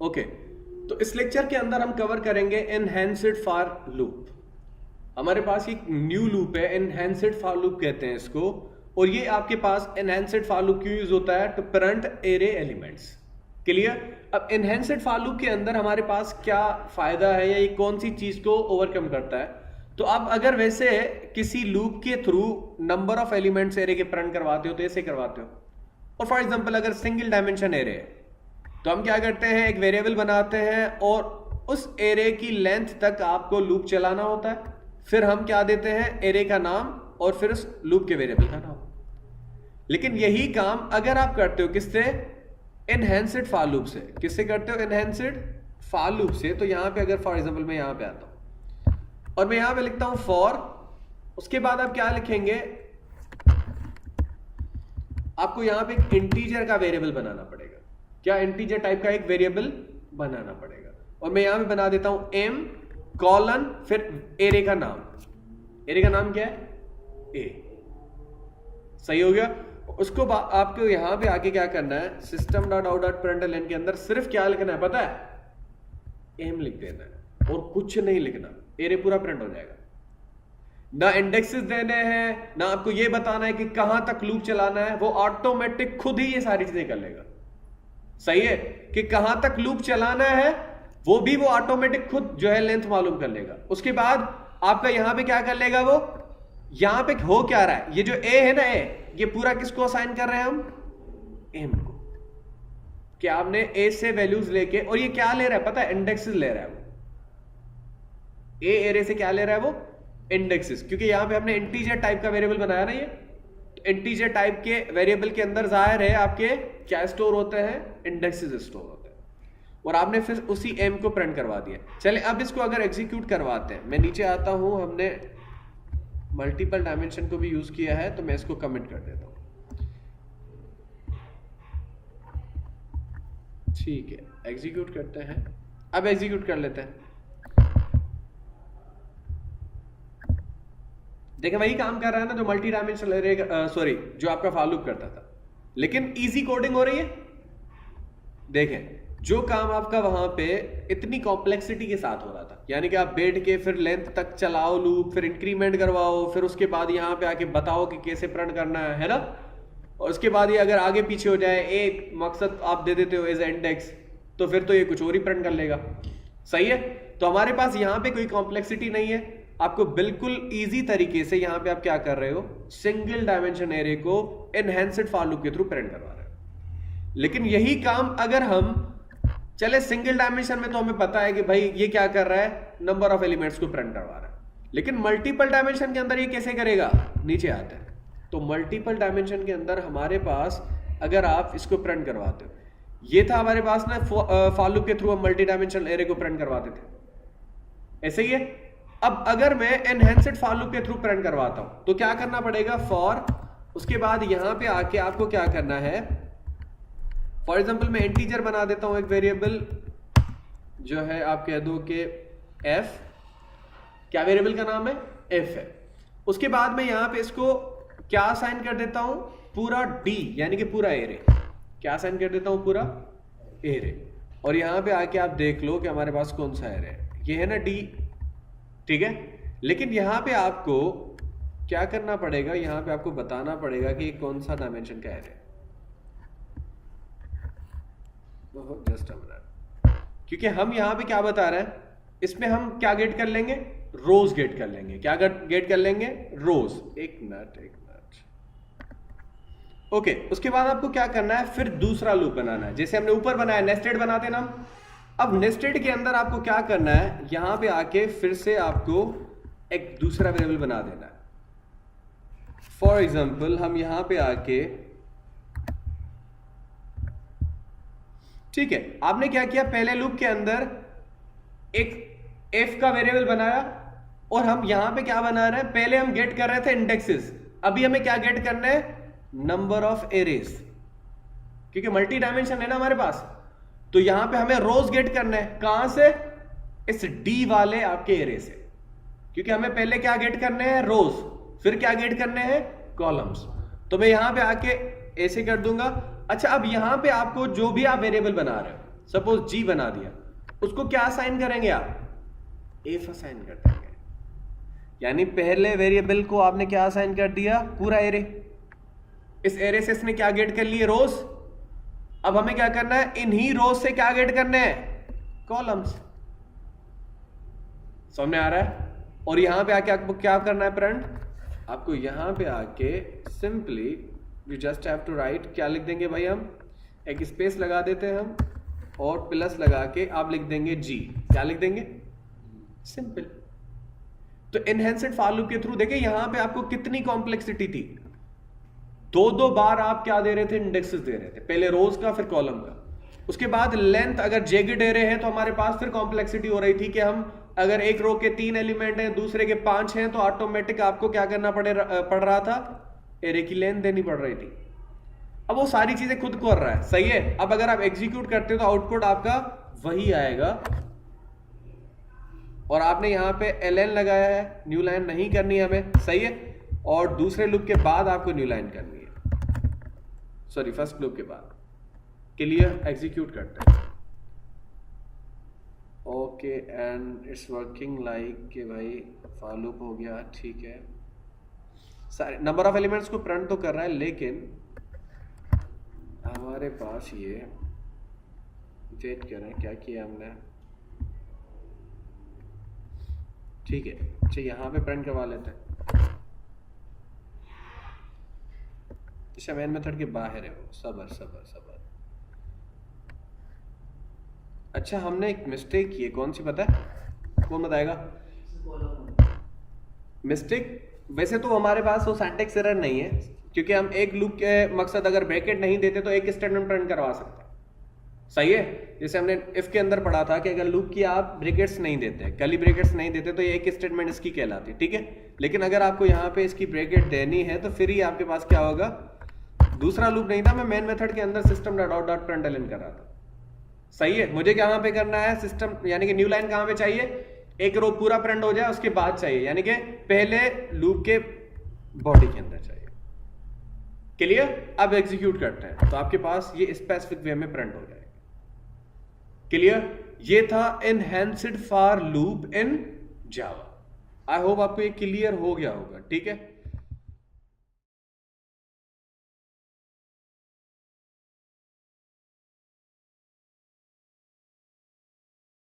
Okay, तो इस lecture के अंदर हम कवर करेंगे एनहैंस्ड फॉर लूप। हमारे पास एक न्यू लूप है, एनहैंस्ड फॉर लूप कहते हैं इसको। और ये आपके पास एनहैंस्ड फॉर लूप क्यों यूज होता है? To print array elements. Clear? अब एनहैंस्ड फॉर लूप के अंदर हमारे पास क्या फायदा है या ये कौन सी चीज को ओवरकम करता है? तो आप अगर वैसे किसी लूप के through number of elements array के प्रिंट करवाते हो तो ऐसे करवाते हो। और फॉर एग्जांपल अगर सिंगल डायमेंशन एरे है तो हम क्या करते हैं, एक वेरिएबल बनाते हैं और उस एरे की लेंथ तक आपको लूप चलाना होता है। फिर हम क्या देते हैं, एरे का नाम और फिर उस लूप के वेरिएबल का नाम। लेकिन यही काम अगर आप करते हो किससे? एनहैंस्ड फॉर लूप से। किससे करते हो? एनहैंस्ड फॉर लूप से। तो यहां पे अगर फॉर एग्जांपल मैं यहां पे आता हूं और मैं यहां पे लिखता हूं फॉर, उसके बाद आप क्या लिखेंगे, आपको यहां पे एक इंटीजर का वेरिएबल बनाना पड़ेगा। क्या? इंटीजर टाइप का एक वेरिएबल बनाना पड़ेगा। और मैं यहां पे बना देता हूं m कॉलन फिर एरे का नाम। एरे का नाम क्या है? a। सही हो गया? उसको आपको यहां पे आके क्या करना है, system dot out dot println के अंदर सिर्फ क्या लिखना है पता है? m लिख देना है और कुछ नहीं लिखना, एरे पूरा प्रिंट हो जाएगा। ना इंडेक्सेस देने हैं, ना आपको ये बताना है कि कहां तक लूप चलाना है, वो ऑटोमेटिक खुद ही ये सारी चीजें कर लेगा। सही है? कि कहां तक लूप चलाना है वो भी वो ऑटोमेटिक खुद जो है लेंथ मालूम कर लेगा। उसके बाद आपका यहां पे क्या कर लेगा, वो यहां पे हो क्या रहा है, ये जो ए है ना, ए, ये पूरा किसको असाइन कर रहे हैं हम? एम को। कि आपने ए से वैल्यूज लेके, और ये क्या ले रहा है पता है? इंडेक्सेस ले रहा है वो। ए एरे से क्या ले रहा है वो? इंडेक्सेस। क्योंकि यहां पे हमने इंटीजर टाइप का वेरिएबल बनाया ना, ये इंटीजर टाइप के वेरिएबल के अंदर जाहिर है आपके क्या स्टोर होते हैं? इंडेक्सेस स्टोर होते हैं। और आपने फिर उसी m को प्रिंट करवा दिया। चले अब इसको अगर एग्जीक्यूट करवाते हैं, मैं नीचे आता हूं, हमने मल्टीपल डायमेंशन को भी यूज किया है तो मैं इसको कमिट कर देता हूं। ठीक है, एग्जीक्यूट करते हैं। अब एग्जीक्यूट कर लेते हैं। देखें वही काम कर रहा है ना जो मल्टी डायमेंशनल एरे, सॉरी जो आपका फॉर लूप करता था, लेकिन इजी कोडिंग हो रही है। देखें जो काम आपका वहां पे इतनी कॉम्प्लेक्सिटी के साथ हो रहा था, यानी कि आप बैठ के फिर लेंथ तक चलाओ लूप, फिर इंक्रीमेंट करवाओ, फिर उसके बाद यहां पे आके बताओ कि कैसे प्रिंट करना है ना। और उसके बाद ये अगर आगे पीछे हो जाए, एक मकसद आप दे देते हो एज इंडेक्स, तो फिर तो ये कुछ और ही प्रिंट कर लेगा। सही है? तो हमारे पास यहां पे कोई कॉम्प्लेक्सिटी नहीं है, आपको बिल्कुल इजी तरीके से यहां पे आप क्या कर रहे हो, सिंगल डायमेंशन एरे को एनहैंस्ड फॉर लूप के थ्रू प्रिंट करवा रहे हो। लेकिन यही काम अगर हम चले सिंगल डायमेंशन में, तो हमें पता है कि भाई ये क्या कर रहा है, नंबर ऑफ एलिमेंट्स को प्रिंट करवा रहा है। लेकिन मल्टीपल डायमेंशन के अंदर ये कैसे करेगा? नीचे आते हैं तो मल्टीपल डायमेंशन के अंदर हमारे पास अगर आप इसको प्रिंट करवाते हो, ये था हमारे पास ना फॉर लूप के थ्रू हम मल्टी डायमेंशनल एरे को प्रिंट करवाते थे, ऐसे ही है। अब अगर मैं एनहैंस्ड फॉर लूप के थ्रू प्रिंट करवाता हूं तो क्या करना पड़ेगा? फॉर, उसके बाद यहां पे आके आपको क्या करना है, फॉर एग्जांपल मैं इंटीजर बना देता हूं एक वेरिएबल, जो है आप कह दो कि f। क्या वेरिएबल का नाम है? f है। उसके बाद मैं यहां पे इसको क्या असाइन कर देता हूं? पूरा d, यानी कि पूरा एरे। क्या असाइन कर देता हूं? पूरा एरे। और यहां पे आके आप देख लो कि हमारे पास कौन सा एरे है, ये है ना d, ठीक है। लेकिन यहां पे आपको क्या करना पड़ेगा, यहां पे आपको बताना पड़ेगा कि कौन सा डायमेंशन का एरे है। जस्ट अ मिनट, क्योंकि हम यहां पे क्या बता रहे हैं, इसमें हम क्या गेट कर लेंगे? रोज गेट कर लेंगे। क्या गेट कर लेंगे? रोज। एक मिनट। ओके, उसके बाद आपको क्या करना है, फिर दूसरा लूप बनाना है। जैसे हमने ऊपर बनाया, नेस्टेड बनाते ना हम। अब नेस्टेड के अंदर आपको क्या करना है, यहां पे आके फिर से आपको एक दूसरा वेरिएबल बना देना है। फॉर एग्जांपल हम यहां पे आके, ठीक है, आपने क्या किया, पहले लूप के अंदर एक f का वेरिएबल बनाया और हम यहां पे क्या बना रहे हैं, पहले हम गेट कर रहे थे इंडेक्सेस, अभी हमें क्या गेट करना है? Number of arrays. क्योंकि मल्टी डायमेंशन है ना हमारे पास, तो यहां पे हमें रोज गेट करना है। कहां से? इस d वाले आपके एरे से। क्योंकि हमें पहले क्या गेट करने हैं? रोज। फिर क्या गेट करने हैं? कॉलम्स। तो मैं यहां पे आके ऐसे कर दूंगा। अच्छा, अब यहां पे आपको जो भी आप वेरिएबल बना रहे हो, सपोज जी बना दिया, उसको क्या असाइन करेंगे आप? एफ असाइन कर देंगे। यानी पहले वेरिएबल को आपने क्या असाइन कर दिया? पूरा एरे। इस एरे से इसने क्या गेट कर लिए? रोज। अब हमें क्या करना है? इन्हीं रोज से क्या गेट करने हैं? कॉलम्स। सामने आ रहा है? और यहां पे आके आपको क्या करना है फ्रेंड? आपको यहां पे आके simply you just have to write, क्या लिख देंगे भाई? हम एक स्पेस लगा देते हैं हम, और प्लस लगा के आप लिख देंगे जी। क्या लिख देंगे? सिंपल। तो एनहेंस्ड फॉर लूप के थ्रू देखिए यहां पे आपको कितनी कॉम्प्लेक्सिटी थी। दो बार आप क्या दे रहे थे? इंडेक्सेस दे रहे थे, पहले रोज का फिर कॉलम का। उसके बाद लेंथ अगर जेगिड एरे है तो हमारे पास फिर कॉम्प्लेक्सिटी हो रही थी कि हम अगर एक रो के 3 एलिमेंट हैं, दूसरे के 5 हैं, तो ऑटोमेटिक आपको क्या करना पड़ रहा था? एरे की लेंथ देनी पड़ रही थी। अब वो सारी चीजें खुद कर रहा है, सही है। अब अगर आप एग्जीक्यूट करते हो तो आउटपुट आपका वही आएगा। और आपने यहां पे ln लगाया है, न्यू लाइन नहीं करनी हमें, सही है। और दूसरे लूप के बाद आपको न्यू लाइन करनी है, सॉरी फर्स्ट लूप के बाद। क्लियर? एग्जीक्यूट करते हैं। Okay and it's working like कि भाई फॉर लूप हो गया, ठीक है। सारे नंबर ऑफ एलिमेंट्स को प्रिंट तो कर रहा है, लेकिन हमारे पास ये वेट कर रहे हैं, क्या किया हमने? ठीक है, अच्छा यहां पे प्रिंट करवा लेते हैं। अच्छा मेन मेथड के बाहर है वो, सबर सबर सबर। अच्छा हमने एक मिस्टेक की है, कौन सी पता है? कौन बताएगा? मिस्टेक वैसे तो हमारे पास वो सिंटैक्स एरर नहीं है, क्योंकि हम एक लूप के मकसद अगर ब्रैकेट नहीं देते तो एक स्टेटमेंट प्रिंट करवा सकते हैं, सही है। जैसे हमने इफ के अंदर पढ़ा था कि अगर लूप की आप ब्रैकेट्स नहीं देते, कर्ली ब्रैकेट्स नहीं देते, तो ये एक स्टेटमेंट इसकी कहलाती है, ठीक है। लेकिन अगर आपको यहाँ पे इसकी ब्रैकेट देनी है तो फिर ही आपके पास क्या होगा? दूसरा लूप नहीं था, मैं मेन मेथड के अंदर सिस्टम डॉट डॉट प्रिंटलन कर रहा था, सही है। मुझे कहां पे करना है? सिस्टम, यानी कि न्यू लाइन कहां पे चाहिए? एक रो पूरा प्रिंट हो जाए उसके बाद चाहिए, यानी कि पहले लूप के बॉडी के अंदर चाहिए। क्लियर? अब एग्जीक्यूट करते हैं तो आपके पास ये स्पेसिफिक वे में प्रिंट हो जाएगा। क्लियर? ये था enhanced for loop in Java. I hope आपको ये क्लियर हो गया होगा, ठीक है।